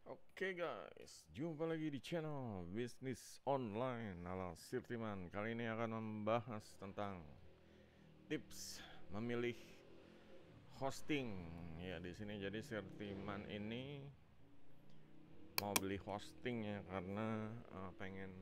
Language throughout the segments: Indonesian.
Oke guys, jumpa lagi di channel Bisnis Online ala Sirtiman. Kali ini akan membahas tentang tips memilih hosting. Ya, di sini jadi Sirtiman ini mau beli hosting ya karena pengen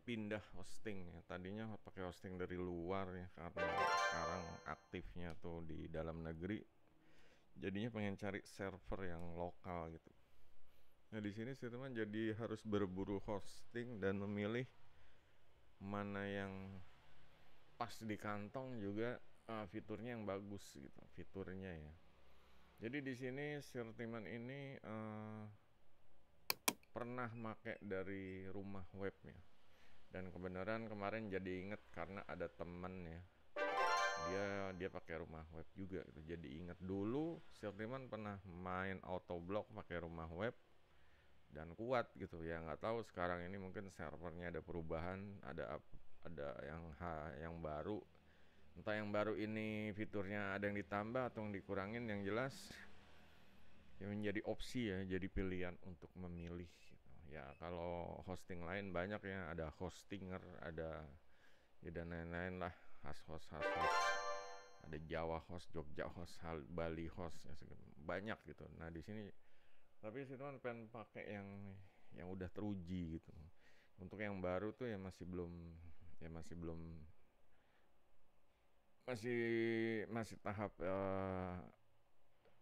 pindah hosting ya. Tadinya pakai hosting dari luar ya karena sekarang aktifnya tuh di dalam negeri. Jadinya pengen cari server yang lokal gitu. Nah, di sini sih teman jadi harus berburu hosting dan memilih mana yang pas di kantong juga, fiturnya yang bagus gitu, fiturnya ya. Jadi di sini Sirtiman ini pernah make dari rumah webnya. Dan kebenaran kemarin jadi inget karena ada temen ya. Dia pakai rumah web juga gitu. Jadi inget dulu Sirtiman pernah main autoblog pakai rumah web dan kuat gitu ya. Nggak tahu sekarang ini mungkin servernya ada perubahan, ada yang baru, entah yang baru ini fiturnya ada yang ditambah atau yang dikurangin. Yang jelas yang menjadi opsi ya, jadi pilihan untuk memilih gitu. Ya kalau hosting lain banyak ya, ada hostinger, ada ya dan lain-lain lah, host ada Jawa host, Jogja host, Bali host ya, banyak gitu. Nah di sini tapi sih teman pengen pakai yang udah teruji gitu. Untuk yang baru tuh ya masih masih tahap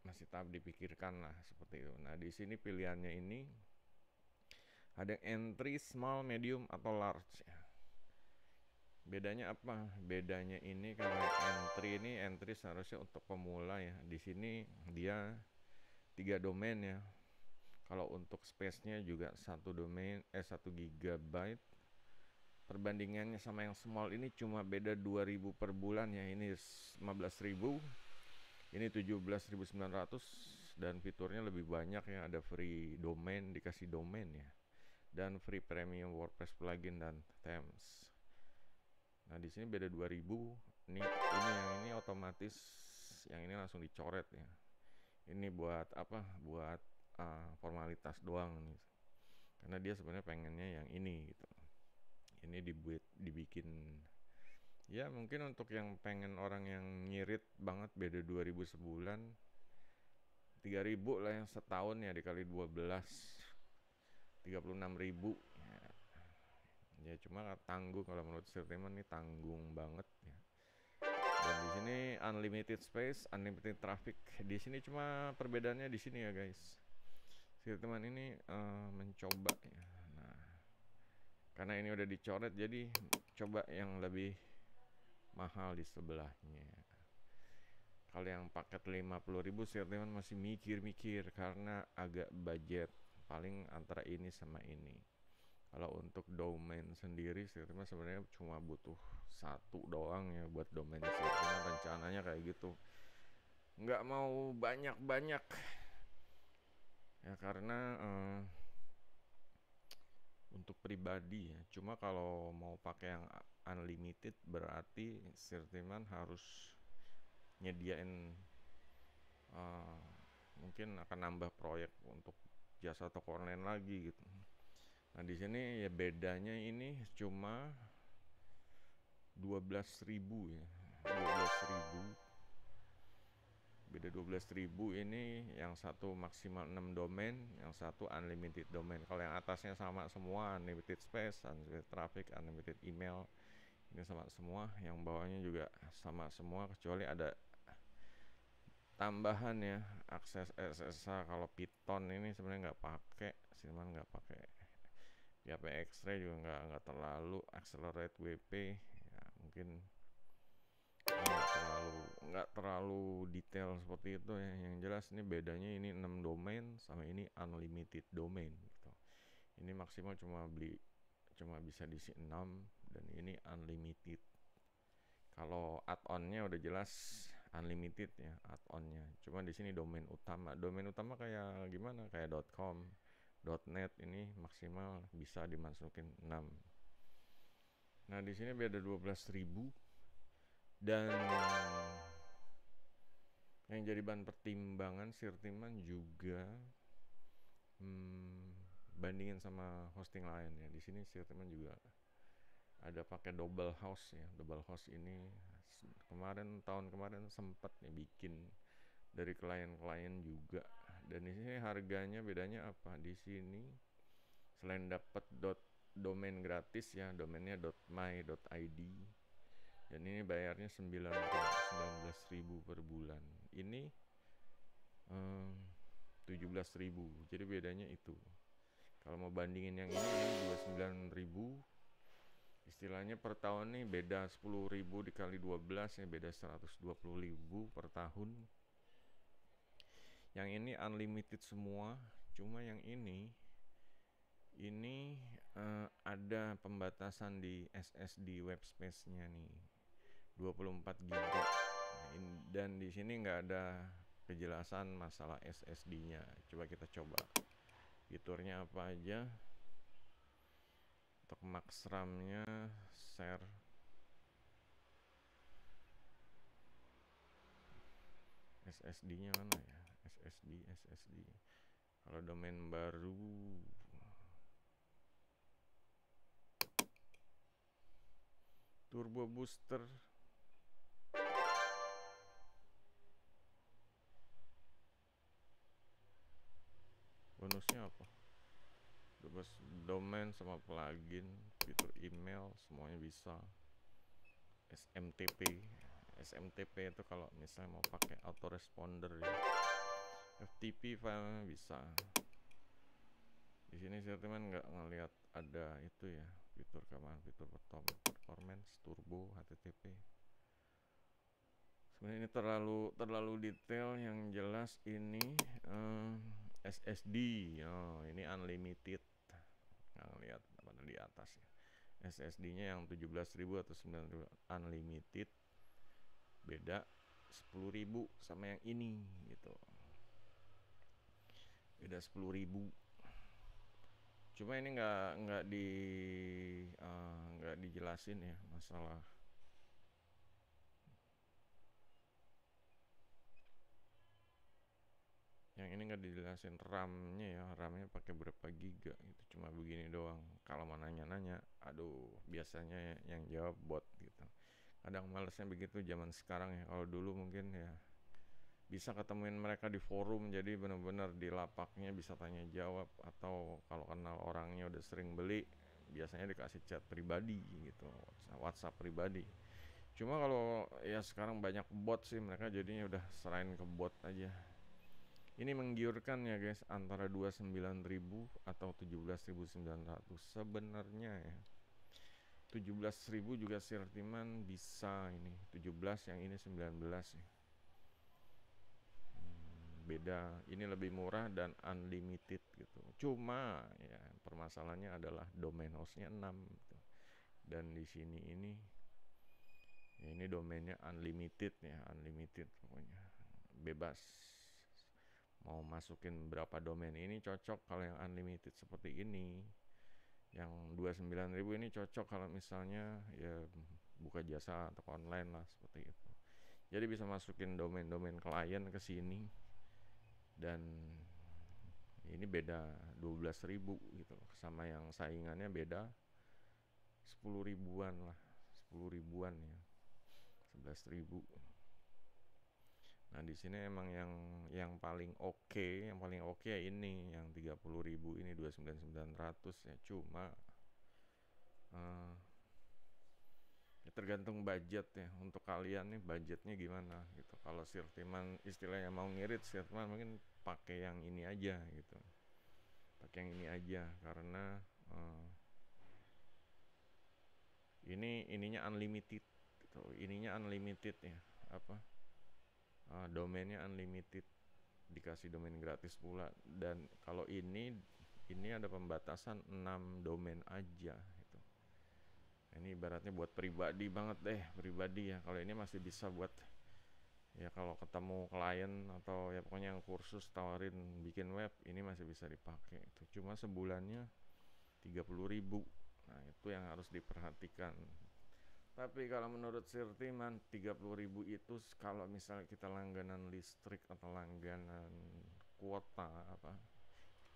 masih tahap dipikirkan lah seperti itu. Nah di sini pilihannya ini ada entry, small, medium atau large ya. Bedanya apa? Bedanya ini kalau entry seharusnya untuk pemula ya. Di sini dia 3 domain ya. Kalau untuk space-nya juga 1 gigabyte. Perbandingannya sama yang small ini cuma beda 2.000 per bulan ya. Ini 15.000, ini 17.900, dan fiturnya lebih banyak ya. Ada free domain, dikasih domain ya, dan free premium WordPress plugin dan themes. Nah di sini beda 2.000. Ini yang ini otomatis, yang ini langsung dicoret ya. Ini buat apa? Buat formalitas doang nih. Karena dia sebenarnya pengennya yang ini gitu. Ini dibikin ya mungkin untuk yang pengen orang yang ngirit banget, beda 2.000 sebulan, 3.000 lah yang setahun ya, dikali 12, 36.000 ya. Ya cuma tanggung, kalau menurut Sirtiman ini tanggung banget ya. Dan di sini unlimited space, unlimited traffic. Di sini cuma perbedaannya di sini ya guys. Sirtiman ini mencoba ya. Nah, karena ini udah dicoret jadi coba yang lebih mahal di sebelahnya. Kalau yang paket 50.000 Sirtiman masih mikir-mikir karena agak budget, paling antara ini sama ini. Kalau untuk domain sendiri Sirtiman sebenarnya cuma butuh satu doang ya buat domain Sirtiman, rencananya kayak gitu. Nggak mau banyak-banyak ya karena untuk pribadi ya. Cuma kalau mau pakai yang unlimited berarti Sirtiman harus nyediain, uh, mungkin akan nambah proyek untuk jasa toko online lagi gitu. Nah di sini ya bedanya ini cuma 12.000 ya, 12.000. Beda 12.000 ini, yang satu maksimal 6 domain, yang satu unlimited domain. Kalau yang atasnya sama semua, unlimited space, unlimited traffic, unlimited email, ini sama semua. Yang bawahnya juga sama semua kecuali ada tambahan ya, akses SSH. Kalau Python ini sebenarnya nggak pakai, cuman nggak pakai. PHP X-ray juga nggak terlalu, accelerate WP ya mungkin nggak terlalu detail seperti itu ya. Yang jelas ini bedanya, ini 6 domain sama ini unlimited domain gitu. Ini maksimal cuma bisa diisi 6, dan ini unlimited. Kalau add-onnya udah jelas unlimited ya, add-onnya. Cuma di sini domain utama kayak gimana, kayak .com, .net, ini maksimal bisa dimasukin 6. Nah di sini beda 12.000. Dan Yang jadi bahan pertimbangan Sirtiman juga bandingin sama hosting lain ya. Di sini Sirtiman juga ada pakai double host ya. Double host ini tahun kemarin sempat ya bikin dari klien-klien juga. Dan di sini harganya bedanya apa? Di sini selain dapat domain gratis ya, domainnya .my.id, dan ini bayarnya 19.000 per bulan. Ini 17.000. Jadi bedanya itu. Kalau mau bandingin yang ini 29.000, istilahnya per tahun nih beda 10.000 dikali 12 ya, beda 120.000 per tahun. Yang ini unlimited semua, cuma yang ini ada pembatasan di SSD web space-nya nih, 24 GB. Dan di sini nggak ada kejelasan masalah SSD-nya. Coba kita coba fiturnya apa aja. Untuk max RAM-nya share SSD-nya mana ya? SSD. Kalau domain baru Turbo Booster bonusnya apa? Bebas domain sama plugin, fitur email semuanya bisa. SMTP itu kalau misalnya mau pakai autoresponder ya. FTP filenya bisa. Di sini saya teman nggak ngelihat ada itu ya, fitur keamanan, fitur performance, turbo, HTTP. Sebenarnya ini terlalu detail. Yang jelas ini SSD. Oh, ini unlimited. Nggak ngelihat pada di atas ya. SSD-nya yang 17.000 atau 9.000 unlimited. Beda 10.000 sama yang ini gitu. Beda 10.000. Cuma ini nggak dijelasin ya masalah yang ini, nggak dijelasin RAM-nya ya, RAM-nya pakai berapa giga itu, cuma begini doang. Kalau mau nanya-nanya, aduh, biasanya yang jawab bot gitu. Kadang malesnya begitu zaman sekarang ya. Kalau dulu mungkin ya bisa ketemuin mereka di forum, jadi benar-benar di lapaknya bisa tanya jawab, atau kalau kenal orangnya udah sering beli biasanya dikasih chat pribadi gitu, WhatsApp pribadi. Cuma kalau ya sekarang banyak bot sih, mereka jadinya udah serain ke bot aja. Ini menggiurkan ya guys, antara 29.000 atau 17.900 sebenarnya ya. 17.000 juga Sirtiman bisa ini, 17, yang ini 19 ya. Beda, ini lebih murah dan unlimited gitu. Cuma ya permasalahannya adalah domain host-nya 6 gitu. Dan di sini ini ya, ini domainnya unlimited ya, unlimited pokoknya. Bebas mau masukin berapa domain. Ini cocok kalau yang unlimited seperti ini. Yang 29.000 ini cocok kalau misalnya ya buka jasa atau online lah seperti itu. Jadi bisa masukin domain-domain klien ke sini. Dan ini beda 12.000 gitu loh, sama yang saingannya beda 10 ribuan lah, 10 ribuan ya, 11.000. Nah di sini emang yang paling oke, ya ini yang 30.000 ini 29.900 ya. Cuma ya tergantung budget ya, untuk kalian nih budgetnya gimana gitu. Kalau Sirtiman istilahnya mau ngirit, Sirtiman mungkin pakai yang ini aja gitu, pakai yang ini aja karena ininya unlimited gitu. Ininya unlimited ya, apa domainnya unlimited, dikasih domain gratis pula. Dan kalau ini ada pembatasan 6 domain aja gitu. Ini ibaratnya buat pribadi banget deh, pribadi ya. Kalau ini masih bisa buat ya kalau ketemu klien atau ya pokoknya yang kursus tawarin bikin web, ini masih bisa dipakai itu. Cuma sebulannya 30.000. Nah itu yang harus diperhatikan. Tapi kalau menurut Sirtiman 30.000 itu kalau misalnya kita langganan listrik atau langganan kuota apa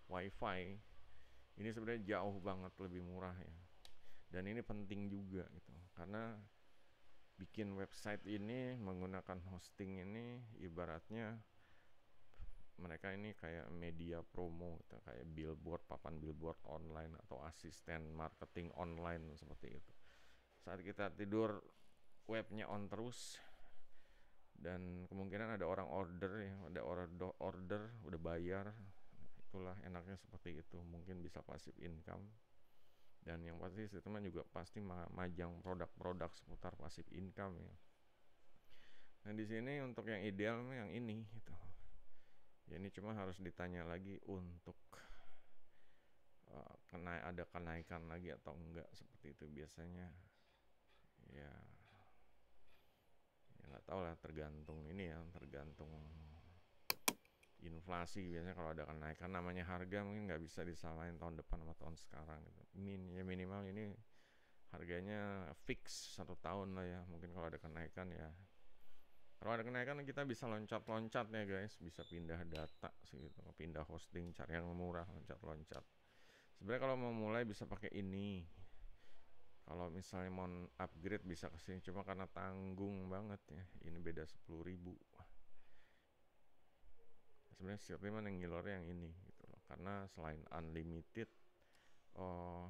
wifi, ini sebenarnya jauh banget lebih murah ya. Dan ini penting juga gitu, karena bikin website ini menggunakan hosting ini ibaratnya mereka ini kayak media promo gitu, kayak billboard, papan billboard online atau asisten marketing online seperti itu. Saat kita tidur webnya on terus dan kemungkinan ada orang order ya, ada order udah bayar, itulah enaknya seperti itu, mungkin bisa passive income. Dan yang pasti teman juga pasti majang produk-produk seputar passive income ya. Nah di sini untuk yang ideal yang ini gitu. Ya ini cuma harus ditanya lagi untuk ada kenaikan lagi atau enggak seperti itu biasanya. Ya nggak tahu lah, tergantung ini ya, tergantung inflasi. Biasanya kalau ada kenaikan namanya harga mungkin nggak bisa disamain tahun depan sama tahun sekarang gitu. Ya minimal ini harganya fix 1 tahun lah ya. Mungkin kalau ada kenaikan ya, kalau ada kenaikan kita bisa loncat-loncat ya guys, bisa pindah data sih gitu, pindah hosting, cari yang murah, loncat-loncat. Sebenarnya kalau mau mulai bisa pakai ini. Kalau misalnya mau upgrade bisa kesini, cuma karena tanggung banget ya. Ini beda 10.000. Sebenarnya Sirtiman yang ngilor yang ini gitu loh. Karena selain unlimited, oh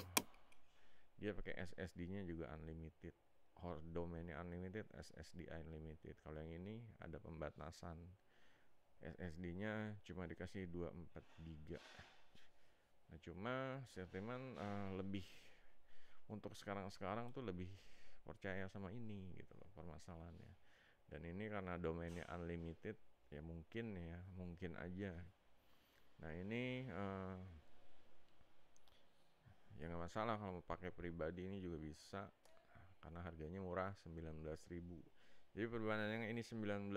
dia pakai SSD-nya juga unlimited. Domainnya unlimited, SSD unlimited. Kalau yang ini ada pembatasan. SSD-nya cuma dikasih 24 GB. Nah, cuma Sirtiman lebih untuk sekarang tuh lebih percaya sama ini gitu loh permasalahannya. Dan ini karena domainnya unlimited ya mungkin aja. Nah ini ya nggak masalah kalau mau pakai pribadi, ini juga bisa karena harganya murah 19.000. Jadi perbandingannya ini 19.000,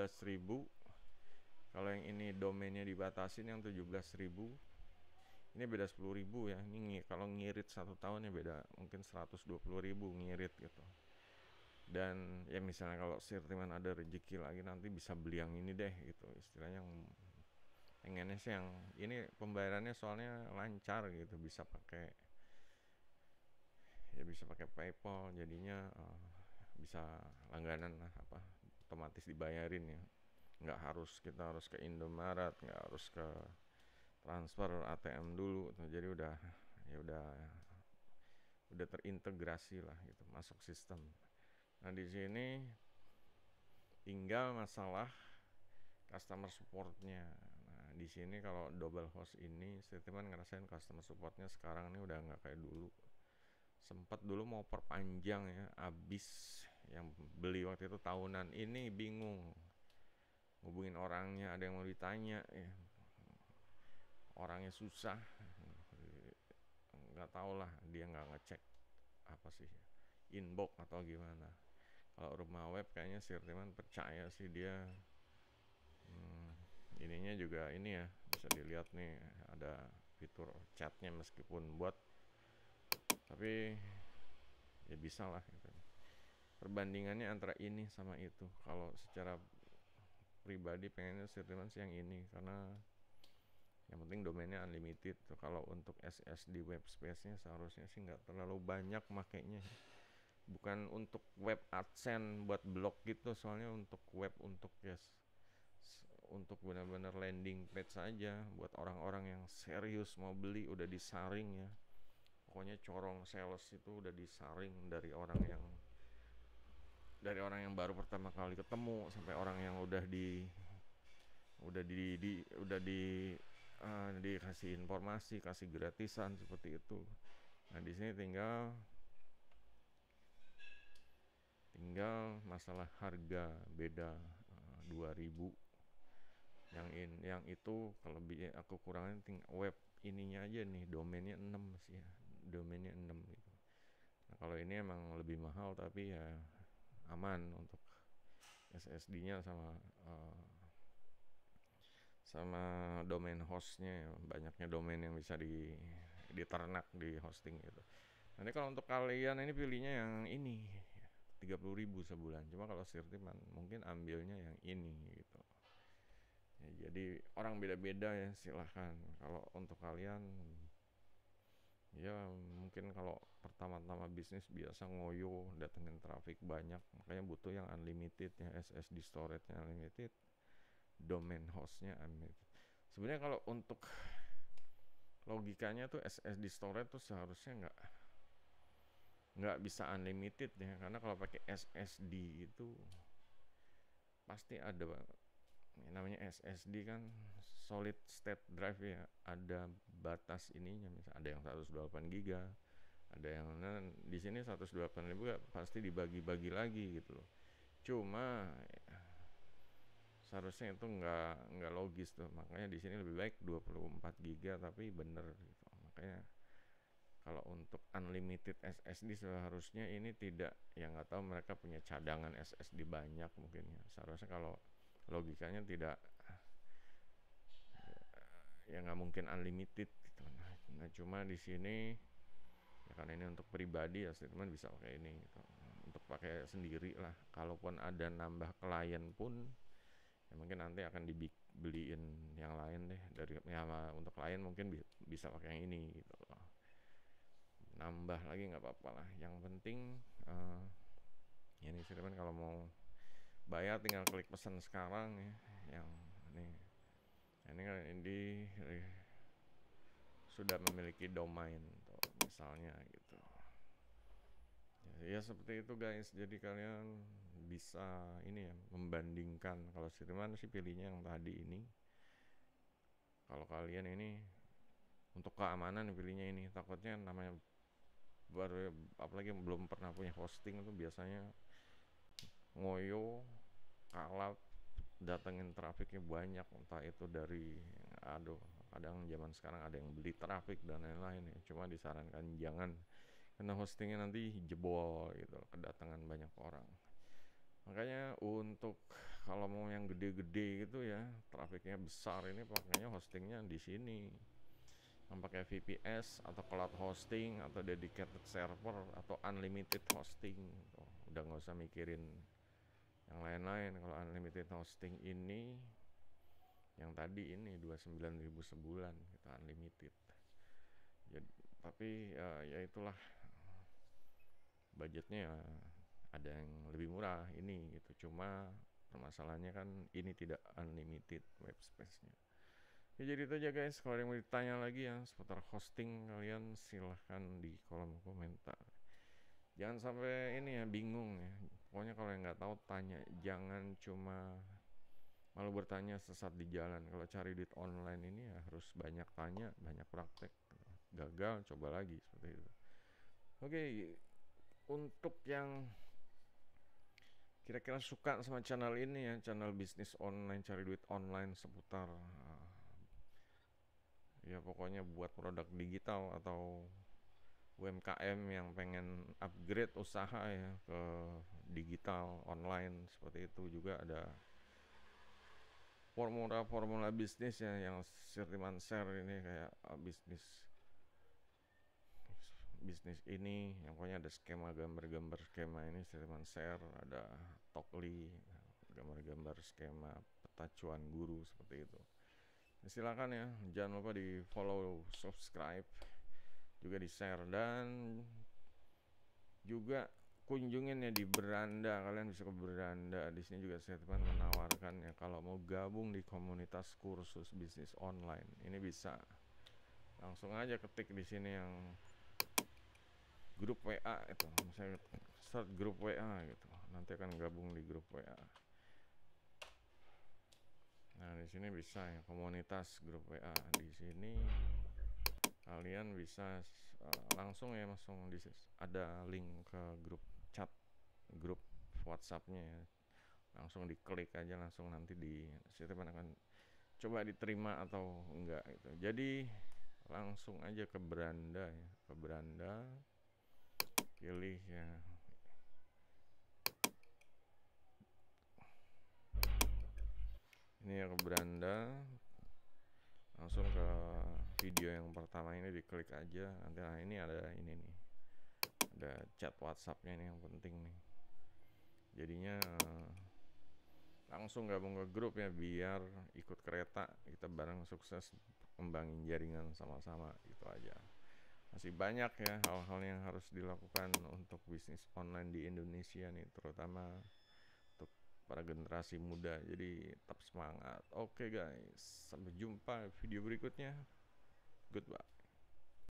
kalau yang ini domainnya dibatasin yang 17.000, ini beda 10.000 ya. Ini kalau ngirit 1 tahun ya beda mungkin 120.000 ngirit gitu. Dan ya misalnya kalau Sirtiman ada rezeki lagi nanti bisa beli yang ini deh gitu, istilahnya yang pengennya sih yang ini pembayarannya soalnya lancar gitu, bisa pakai PayPal, jadinya bisa langganan lah apa otomatis dibayarin ya, nggak harus kita harus ke Indomaret, nggak harus ke transfer ATM dulu tuh. Jadi udah terintegrasi lah gitu, masuk sistem. Nah di sini tinggal masalah customer supportnya. Nah di sini kalau double host ini Sirtiman ngerasain customer supportnya sekarang ini udah nggak kayak dulu. Sempat dulu mau perpanjang ya, abis yang beli waktu itu tahunan ini bingung ngubungin orangnya, ada yang mau ditanya ya, orangnya susah, nggak tahu lah dia nggak ngecek apa sih inbox atau gimana. Kalau rumah web kayaknya Sirtiman percaya sih dia. Ininya juga ini ya, bisa dilihat nih ada fitur chatnya meskipun buat, tapi ya bisa lah gitu. Perbandingannya antara ini sama itu, kalau secara pribadi pengennya Sirtiman sih yang ini karena yang penting domainnya unlimited tuh. Kalau untuk SSD web space-nya seharusnya sih nggak terlalu banyak makainya, bukan untuk web AdSense buat blog gitu, soalnya untuk web untuk untuk benar-benar landing page saja buat orang-orang yang serius mau beli, udah disaring ya. Pokoknya corong sales itu udah disaring dari orang yang baru pertama kali ketemu sampai orang yang dikasih informasi, kasih gratisan seperti itu. Nah di sini tinggal masalah harga beda 2.000. Yang itu kalau aku kurangin web ininya aja nih, domainnya 6 sih ya, domainnya 6 gitu. Nah kalau ini emang lebih mahal tapi ya aman untuk SSD-nya sama domain hostnya, banyaknya domain yang bisa diternak di hosting gitu. Nanti kalau untuk kalian ini pilihnya yang ini 30.000 sebulan. Cuma kalau Sirtiman mungkin ambilnya yang ini gitu. Ya, jadi orang beda-beda ya, silahkan. Kalau untuk kalian ya mungkin kalau pertama-tama bisnis biasa ngoyo datengin traffic banyak, makanya butuh yang unlimited ya, SSD storage-nya unlimited, domain host-nya unlimited. Sebenarnya kalau untuk logikanya tuh SSD storage tuh seharusnya nggak bisa unlimited ya, karena kalau pakai SSD itu pasti ada namanya SSD kan solid state drive ya, ada batas ininya, misalnya ada yang 128 GB, ada yang di sini 128.000 pasti dibagi-bagi lagi gitu loh. Cuma seharusnya itu nggak logis tuh, makanya di sini lebih baik 24 GB tapi bener gitu. Makanya kalau untuk unlimited SSD seharusnya ini tidak, ya nggak tahu mereka punya cadangan SSD banyak mungkin ya. Seharusnya kalau logikanya tidak, ya nggak mungkin unlimited gitu. Nah cuma di sini ya karena ini untuk pribadi ya, statement bisa pakai ini gitu. Untuk pakai sendiri lah, kalaupun ada nambah klien pun ya mungkin nanti akan dibeliin yang lain deh dari ya, untuk klien mungkin bisa pakai yang ini gitu loh. Nambah lagi nggak apa-apa lah, yang penting ini statement kalau mau bayar tinggal klik pesan sekarang ya. Yang ini kan ini sudah memiliki domain tuh, misalnya gitu ya, seperti itu guys. Jadi kalian bisa ini ya, membandingkan. Kalau Sirman sih pilihnya yang tadi ini. Kalau kalian ini untuk keamanan pilihnya ini, takutnya namanya baru, apalagi belum pernah punya hosting itu biasanya ngoyo, kalap, datengin trafiknya banyak, entah itu dari kadang zaman sekarang ada yang beli trafik dan lain-lain ya. Cuma disarankan jangan, karena hostingnya nanti jebol gitu, kedatangan banyak orang. Makanya untuk kalau mau yang gede-gede gitu ya, trafiknya besar, ini pakainya hostingnya di sini, yang pakai VPS atau cloud hosting atau dedicated server atau unlimited hosting. Udah nggak usah mikirin yang lain-lain. Kalau unlimited hosting ini yang tadi ini 29.000 sebulan kita unlimited. Jadi, tapi ya itulah budgetnya ya, ada yang lebih murah ini gitu. Cuma permasalahannya kan ini tidak unlimited web space-nya. Ya jadi itu aja guys. Kalau ada yang mau ditanya lagi ya seputar hosting, kalian silahkan di kolom komentar. Jangan sampai ini ya bingung ya. Pokoknya kalau yang nggak tahu tanya, jangan cuma malu bertanya sesat di jalan. Kalau cari duit online ini ya harus banyak tanya, banyak praktek. Gagal coba lagi, seperti itu. Oke, untuk yang kira-kira suka sama channel ini ya, channel bisnis online, cari duit online seputar ya pokoknya buat produk digital atau UMKM yang pengen upgrade usaha ya ke digital online, seperti itu. Juga ada formula bisnis ya yang Sirtiman share ini, kayak bisnis ini yang pokoknya ada skema, gambar-gambar skema ini Sirtiman share. Ada Tokly, gambar-gambar skema peta cuan guru, seperti itu. Silakan ya, jangan lupa di follow, subscribe, juga di share, dan juga kunjungin ya di beranda. Kalian bisa ke beranda, di sini juga saya menawarkan ya, kalau mau gabung di komunitas kursus bisnis online ini bisa langsung aja ketik di sini yang grup WA itu, misalnya start grup WA gitu, nanti akan gabung di grup WA. Nah di sini bisa ya, komunitas grup WA. Di sini kalian bisa langsung ya, langsung ada link ke grup chat, grup WhatsAppnya ya. Langsung diklik aja, langsung nanti di situ akan coba diterima atau enggak gitu. Jadi langsung aja ke beranda ya, ke beranda, pilih ya ini ya, ke beranda, langsung ke video yang pertama ini diklik aja. Nanti nah ini ada ini nih, ada chat WhatsAppnya ini yang penting nih. Jadinya langsung gabung ke grup ya, biar ikut kereta kita bareng sukses kembangin jaringan sama-sama, gitu aja. Masih banyak ya hal-hal yang harus dilakukan untuk bisnis online di Indonesia nih, terutama untuk para generasi muda. Jadi tetap semangat. Oke guys, sampai jumpa video berikutnya. Goodbye.